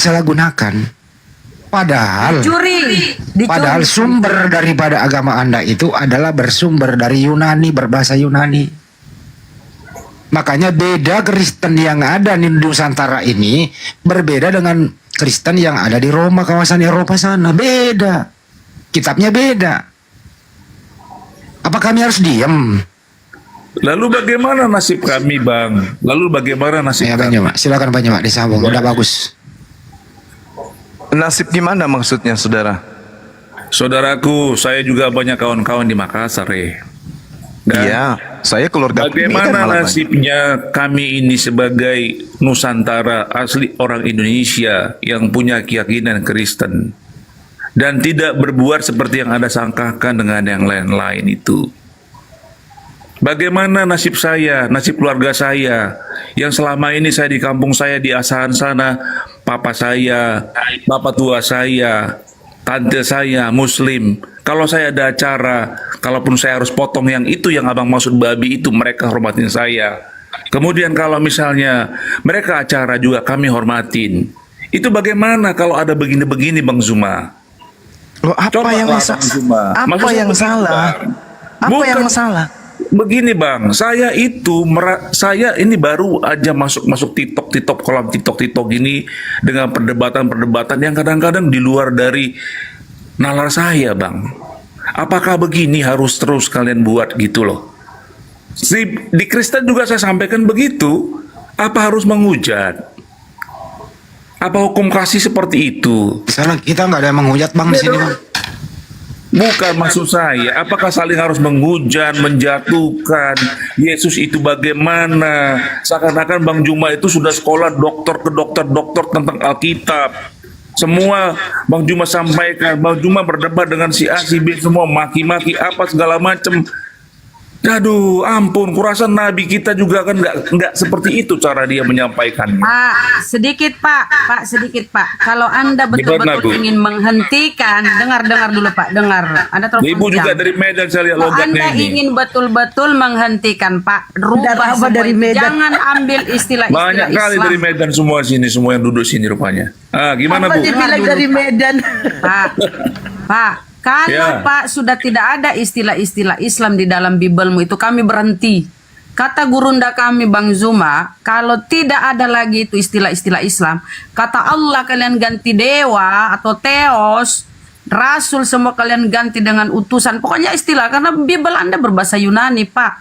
salah gunakan. Padahal padahal sumber daripada agama Anda itu adalah bersumber dari Yunani, berbahasa Yunani. Makanya beda Kristen yang ada di Nusantara ini berbeda dengan Kristen yang ada di Roma, kawasan Eropa sana. Beda. Kitabnya beda. Apa kami harus diam? Lalu bagaimana nasib kami, Bang? Lalu bagaimana nasib Ya, kami? Bang, silakan Pak Nyomak disambung. Udah bagus. Nasib gimana maksudnya, saudara? Saudaraku, saya juga banyak kawan-kawan di Makassar, Dan Iya, saya keluarga bagaimana malah banyak. nasibnya kami ini sebagai Nusantara asli orang Indonesia yang punya keyakinan Kristen dan tidak berbuat seperti yang Anda sangkakan dengan yang lain-lain itu. Bagaimana nasib saya, nasib keluarga saya yang selama ini saya di kampung saya di Asahan sana, papa saya, bapak tua saya, tante saya Muslim. Kalau saya ada acara, kalaupun saya harus potong yang itu yang abang maksud babi itu, mereka hormatin saya. Kemudian kalau misalnya mereka acara juga kami hormatin. Itu bagaimana kalau ada begini-begini, Bang Zuma? Loh, apa Coba yang Bang Zuma. apa Maksudnya yang begini, salah? Bang. Apa yang Bukan- salah? Begini Bang, saya itu saya ini baru aja masuk TikTok kolam TikTok gini dengan perdebatan yang kadang-kadang di luar dari nalar saya, Bang. Apakah begini harus terus kalian buat gitu loh? Di Kristen juga saya sampaikan begitu. Apa harus menghujat? Apa hukum kasih seperti itu? Salah, kita nggak ada yang menghujat Bang di sini, Bang. Bukan maksud saya, apakah saling harus menghujat, menjatuhkan? Yesus itu bagaimana? Seakan-akan Bang Juma itu sudah sekolah dokter tentang Alkitab. Semua Bang Juma sampaikan, Bang Juma berdebat dengan si A, si B, semua maki-maki apa segala macam. Aduh, ampun, kurasa Nabi kita juga kan nggak seperti itu cara dia menyampaikannya. Pak, sedikit Pak. Kalau Anda Gimana, Bu? betul-betul ingin menghentikan, dengar dulu Pak, dengar. Anda terlalu Ibu juga panjang. dari Medan saya lihat Kalau logatnya Anda ini. ingin betul-betul menghentikan Pak, rubah Darah apa semua dari itu. Medan? Jangan ambil istilah-istilah Banyak kali Islam. dari Medan semua sini, semua yang duduk sini rupanya. Gimana Apa Bu? dibilang dari Medan? Pak, kalau Ya. Pak sudah tidak ada istilah-istilah Islam di dalam Bibelmu itu kami berhenti. Kata gurunda kami Bang Zuma, kalau tidak ada lagi itu istilah-istilah Islam, kata Allah kalian ganti dewa atau teos, rasul semua kalian ganti dengan utusan. Pokoknya istilah, karena Bibel Anda berbahasa Yunani Pak.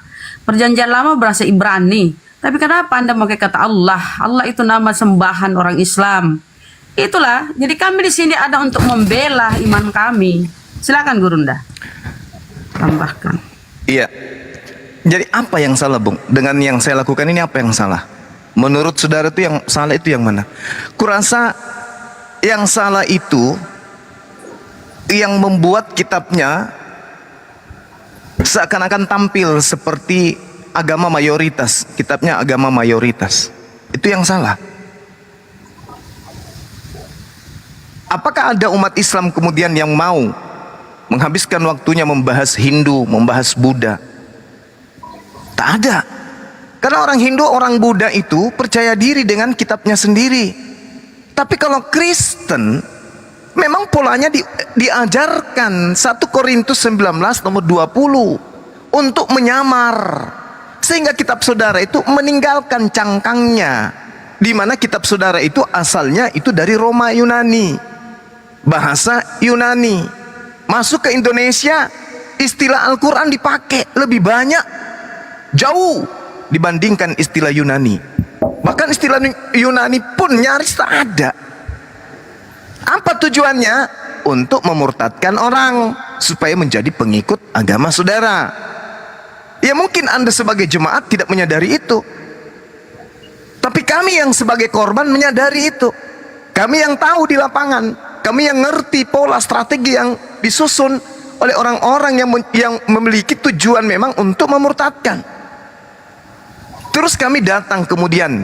Perjanjian lama bahasa Ibrani. Tapi kenapa Anda pakai kata Allah? Allah itu nama sembahan orang Islam. Itulah, jadi kami di sini ada untuk membela iman kami. Silakan Gurunda. Tambahkan. Iya. Jadi apa yang salah, Bung? Dengan yang saya lakukan ini apa yang salah? Menurut saudara itu yang salah itu yang mana? Kurasa yang salah itu yang membuat kitabnya seakan-akan tampil seperti agama mayoritas. Kitabnya agama mayoritas. Itu yang salah. Apakah ada umat Islam kemudian yang mau menghabiskan waktunya membahas Hindu, membahas Buddha? Tak ada. Karena orang Hindu, orang Buddha itu percaya diri dengan kitabnya sendiri. Tapi kalau Kristen, memang polanya diajarkan 1 Korintus 19 nomor 20 untuk menyamar. Sehingga kitab saudara itu meninggalkan cangkangnya. Di mana kitab saudara itu asalnya itu dari Roma Yunani. Bahasa Yunani. Masuk ke Indonesia, istilah Al-Quran dipakai lebih banyak, jauh dibandingkan istilah Yunani. Bahkan istilah Yunani pun nyaris tak ada. Apa tujuannya? Untuk memurtadkan orang supaya menjadi pengikut agama saudara. Ya mungkin Anda sebagai jemaat tidak menyadari itu, tapi kami yang sebagai korban menyadari itu. Kami yang tahu di lapangan, kami yang ngerti pola strategi yang disusun oleh orang-orang yang memiliki tujuan memang untuk memurtadkan. Terus kami datang kemudian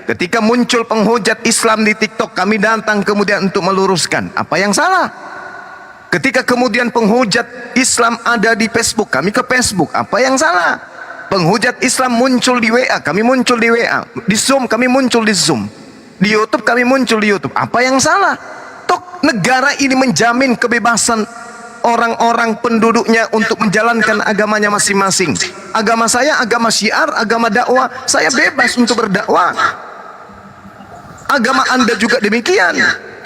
ketika muncul penghujat Islam di TikTok, kami datang kemudian untuk meluruskan apa yang salah. Ketika kemudian penghujat Islam ada di Facebook, kami ke Facebook, apa yang salah. Penghujat Islam muncul di WA, kami muncul di WA. Di Zoom, kami muncul di Zoom. Di YouTube kami muncul di YouTube. Apa yang salah? Toh negara ini menjamin kebebasan orang-orang penduduknya untuk menjalankan agamanya masing-masing. Agama saya agama syiar, agama dakwah. Saya bebas untuk berdakwah. Agama Anda juga demikian.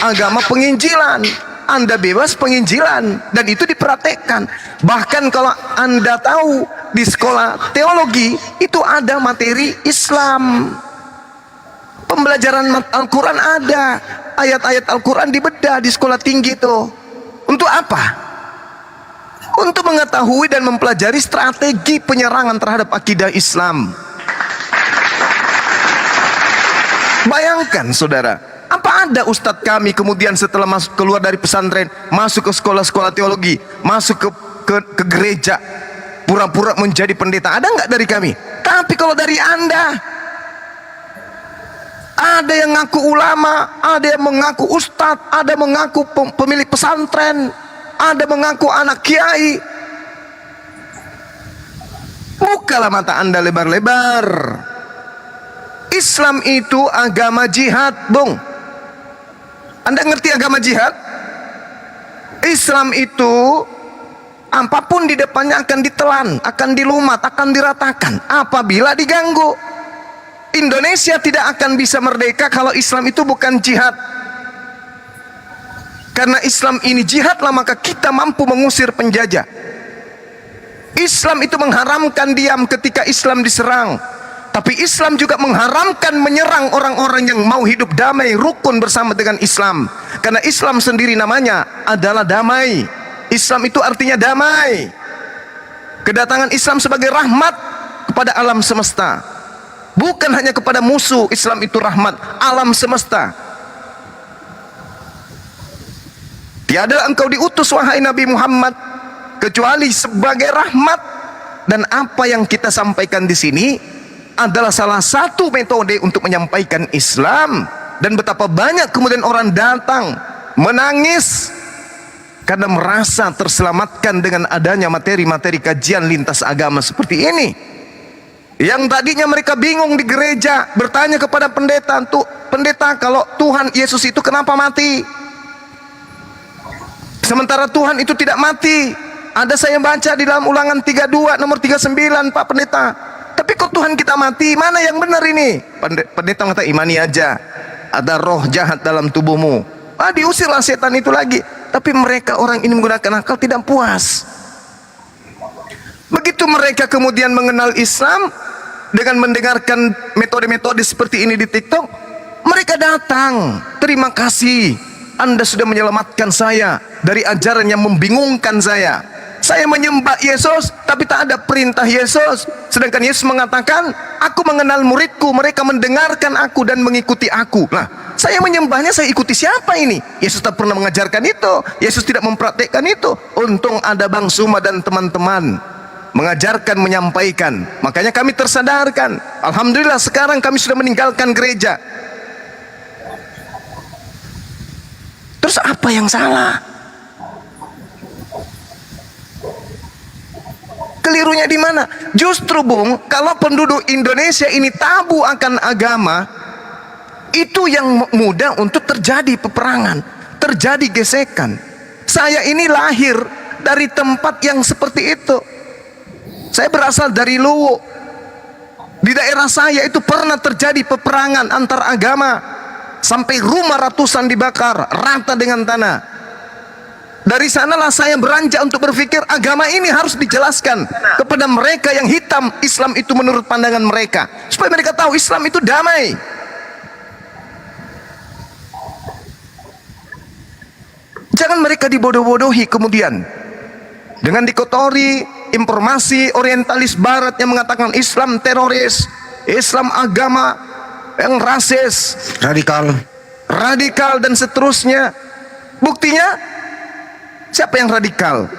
Agama penginjilan, Anda bebas penginjilan, dan itu dipraktekkan. Bahkan kalau Anda tahu di sekolah teologi itu ada materi Islam. Pembelajaran Al-Quran ada, ayat-ayat Al-Quran dibedah di sekolah tinggi itu. Untuk apa? Untuk mengetahui dan mempelajari strategi penyerangan terhadap akidah Islam. Bayangkan saudara, apa ada ustadz kami kemudian setelah keluar dari pesantren, masuk ke sekolah-sekolah teologi, masuk ke gereja, pura-pura menjadi pendeta? Ada nggak dari kami? Tapi kalau dari Anda, ada yang ngaku ulama, ada yang mengaku ustadz, ada mengaku pemilik pesantren, ada mengaku anak kiai. Bukalah mata Anda lebar-lebar. Islam itu agama jihad, Bung. Anda ngerti agama jihad? Islam itu apapun di depannya akan ditelan, akan dilumat, akan diratakan apabila diganggu. Indonesia tidak akan bisa merdeka kalau Islam itu bukan jihad. Karena Islam ini jihadlah, maka kita mampu mengusir penjajah. Islam itu mengharamkan diam ketika Islam diserang. Tapi Islam juga mengharamkan menyerang orang-orang yang mau hidup damai, rukun bersama dengan Islam. Karena Islam sendiri namanya adalah damai. Islam itu artinya damai. Kedatangan Islam sebagai rahmat kepada alam semesta. Bukan hanya kepada musuh, Islam itu rahmat alam semesta. Tiada engkau diutus wahai Nabi Muhammad kecuali sebagai rahmat. Dan apa yang kita sampaikan di sini adalah salah satu metode untuk menyampaikan Islam. Dan betapa banyak kemudian orang datang menangis karena merasa terselamatkan dengan adanya materi-materi kajian lintas agama seperti ini. Yang tadinya mereka bingung di gereja, bertanya kepada pendeta, pendeta, kalau Tuhan Yesus itu kenapa mati? Sementara Tuhan itu tidak mati. Ada saya baca di dalam Ulangan 32 nomor 39, Pak Pendeta. Tapi kok Tuhan kita mati? Mana yang benar ini? Pendeta mengatakan, imani aja. Ada roh jahat dalam tubuhmu. Diusirlah setan itu lagi. Tapi mereka orang ini menggunakan akal, tidak puas. Begitu mereka kemudian mengenal Islam dengan mendengarkan metode-metode seperti ini di TikTok, mereka datang, terima kasih, Anda sudah menyelamatkan saya dari ajaran yang membingungkan saya. Saya menyembah Yesus, tapi tak ada perintah Yesus. Sedangkan Yesus mengatakan, aku mengenal muridku, mereka mendengarkan aku dan mengikuti aku. Nah, saya menyembahnya, saya ikuti siapa ini? Yesus tak pernah mengajarkan itu. Yesus tidak mempraktekkan itu. Untung ada Bang Suma dan teman-teman mengajarkan, menyampaikan. Makanya kami tersadarkan. Alhamdulillah sekarang kami sudah meninggalkan gereja. Terus apa yang salah? Kelirunya di mana? Justru Bung, kalau penduduk Indonesia ini tabu akan agama, itu yang mudah untuk terjadi peperangan, terjadi gesekan. Saya ini lahir dari tempat yang seperti itu. Saya berasal dari Luwu. Di daerah saya itu pernah terjadi peperangan antar agama. Sampai rumah ratusan dibakar, rata dengan tanah. Dari sanalah saya beranjak untuk berpikir agama ini harus dijelaskan kepada mereka yang hitam Islam itu menurut pandangan mereka. Supaya mereka tahu Islam itu damai. Jangan mereka dibodoh-bodohi kemudian dengan dikotori informasi orientalis barat yang mengatakan Islam teroris, Islam agama yang rasis, radikal dan seterusnya. Buktinya siapa yang radikal?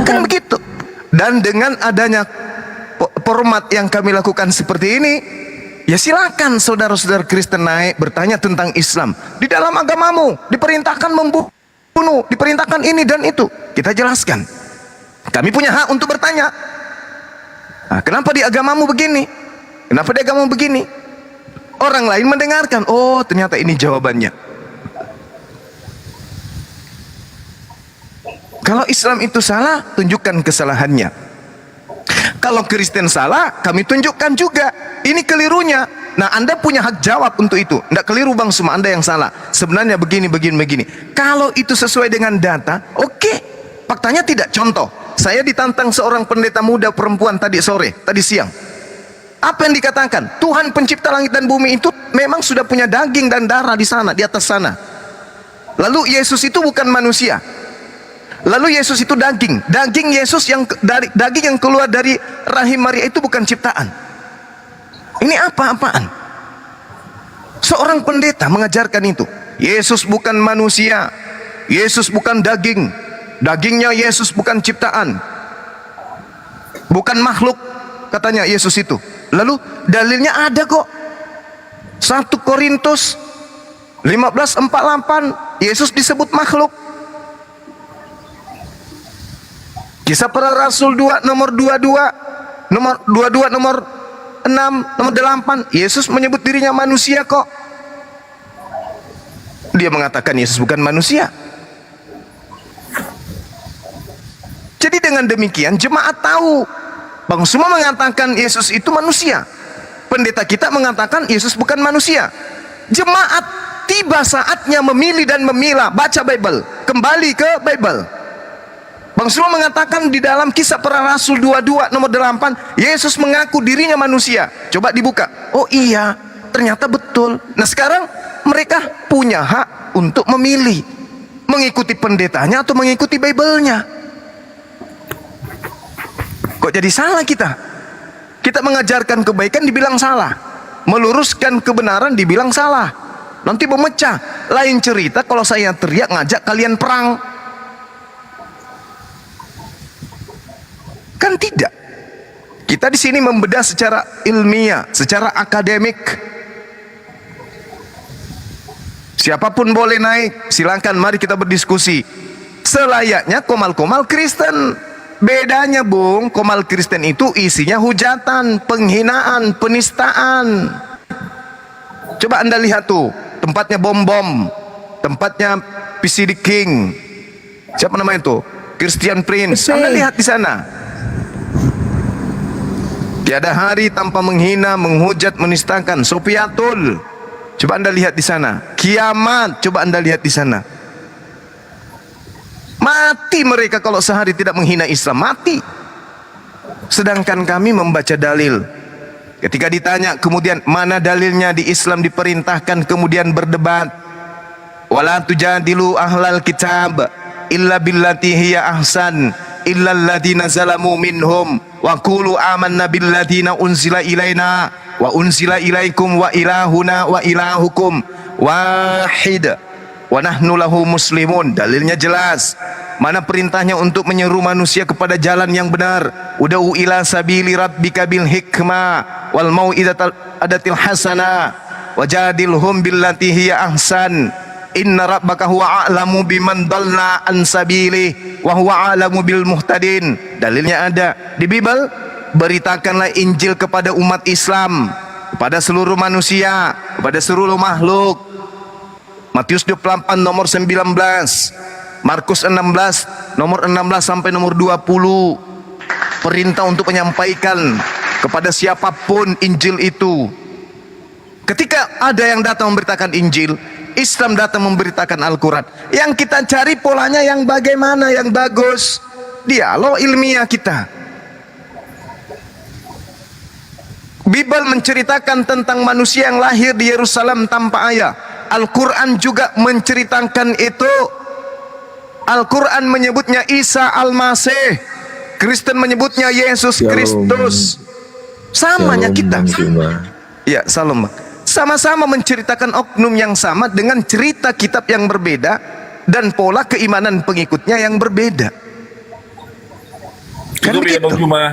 Kan begitu. Dan dengan adanya format yang kami lakukan seperti ini, ya silakan saudara-saudara Kristen naik bertanya tentang Islam. Di dalam agamamu diperintahkan membunuh, diperintahkan ini dan itu. Kita jelaskan. Kami punya hak untuk bertanya. Nah, kenapa di agamamu begini? Kenapa dia ngomong begini? Orang lain mendengarkan, oh ternyata ini jawabannya. Kalau Islam itu salah, tunjukkan kesalahannya. Kalau Kristen salah, kami tunjukkan juga. Ini kelirunya. Nah, Anda punya hak jawab untuk itu. Tidak keliru Bang Suma, Anda yang salah. Sebenarnya begini. Kalau itu sesuai dengan data, oke. Faktanya tidak. Contoh, saya ditantang seorang pendeta muda perempuan tadi siang. Apa yang dikatakan? Tuhan pencipta langit dan bumi itu memang sudah punya daging dan darah di sana, di atas sana. Lalu Yesus itu bukan manusia. Lalu Yesus itu daging. Daging Yesus daging yang keluar dari rahim Maria itu bukan ciptaan. Ini apa-apaan? Seorang pendeta mengajarkan itu. Yesus bukan manusia. Yesus bukan daging. Dagingnya Yesus bukan ciptaan. Bukan makhluk, katanya Yesus itu. Lalu dalilnya ada kok. 1 Korintus 15:48, Yesus disebut makhluk. Kisah Para Rasul 2 nomor 22, nomor 6, nomor 8, Yesus menyebut dirinya manusia kok. Dia mengatakan Yesus bukan manusia. Jadi dengan demikian jemaat tahu, Bang Suma mengatakan Yesus itu manusia. Pendeta kita mengatakan Yesus bukan manusia. Jemaat tiba saatnya memilih dan memilah. Baca Bible, kembali ke Bible. Bang Suma mengatakan di dalam Kisah Para Rasul 22 nomor 8, Yesus mengaku dirinya manusia. Coba dibuka. Oh iya, ternyata betul. Nah sekarang mereka punya hak untuk memilih, mengikuti pendetanya atau mengikuti Bible-nya. Kok jadi salah kita? Kita mengajarkan kebaikan dibilang salah, meluruskan kebenaran dibilang salah. Nanti memecah. Lain cerita kalau saya teriak ngajak kalian perang. Kan tidak. Kita di sini membedah secara ilmiah, secara akademik. Siapapun boleh naik, silakan, mari kita berdiskusi. Selayaknya komal-komal Kristen. Bedanya Bung, komal Kristen itu isinya hujatan, penghinaan, penistaan. Coba Anda lihat tuh, tempatnya bom-bom, tempatnya PCD King. Siapa namanya itu? Christian Prince. Anda lihat di sana. Tiada hari tanpa menghina, menghujat, menistakan. Sofiatul. Coba Anda lihat di sana. Kiamat. Coba Anda lihat di sana. Mati mereka kalau sehari tidak menghina Islam, mati. Sedangkan kami membaca dalil. Ketika ditanya kemudian mana dalilnya di Islam diperintahkan kemudian berdebat. Wala tujadilu ahlal kitab illa billati hiya ahsan illa alladziina zalamu minhum wa qulu amanna billadziina unzila ilaina wa unzila ilaikum wa ilahuna wa ilahukum wahid wa nahnu lahu muslimun. Dalilnya jelas. Mana perintahnya untuk menyeru manusia kepada jalan yang benar. Ud'u ila sabili rabbika bil hikmah wal mau'izatil hasanah wajadilhum billati hiya ahsan. Inna rabbaka huwa a'lamu biman dalla an sabili wa huwa a'lamu bil muhtadin. Dalilnya ada di Bible. Beritakanlah Injil kepada umat Islam, kepada seluruh manusia, kepada seluruh makhluk. Matius 24 nomor 19, Markus 16 nomor 16 sampai nomor 20. Perintah untuk menyampaikan kepada siapapun Injil itu. Ketika ada yang datang memberitakan Injil, Islam datang memberitakan Al-Quran. Yang kita cari polanya yang bagaimana, yang bagus. Dialog ilmiah kita. Bible menceritakan tentang manusia yang lahir di Yerusalem tanpa ayah. Al-Quran juga menceritakan itu. Al-Quran menyebutnya Isa Al-Masih, Kristen menyebutnya Yesus Kristus. Samanya kita. Ya, salam. Sama-sama menceritakan oknum yang sama dengan cerita kitab yang berbeda dan pola keimanan pengikutnya yang berbeda. Kan Cukup ya begitu. Bang Juma.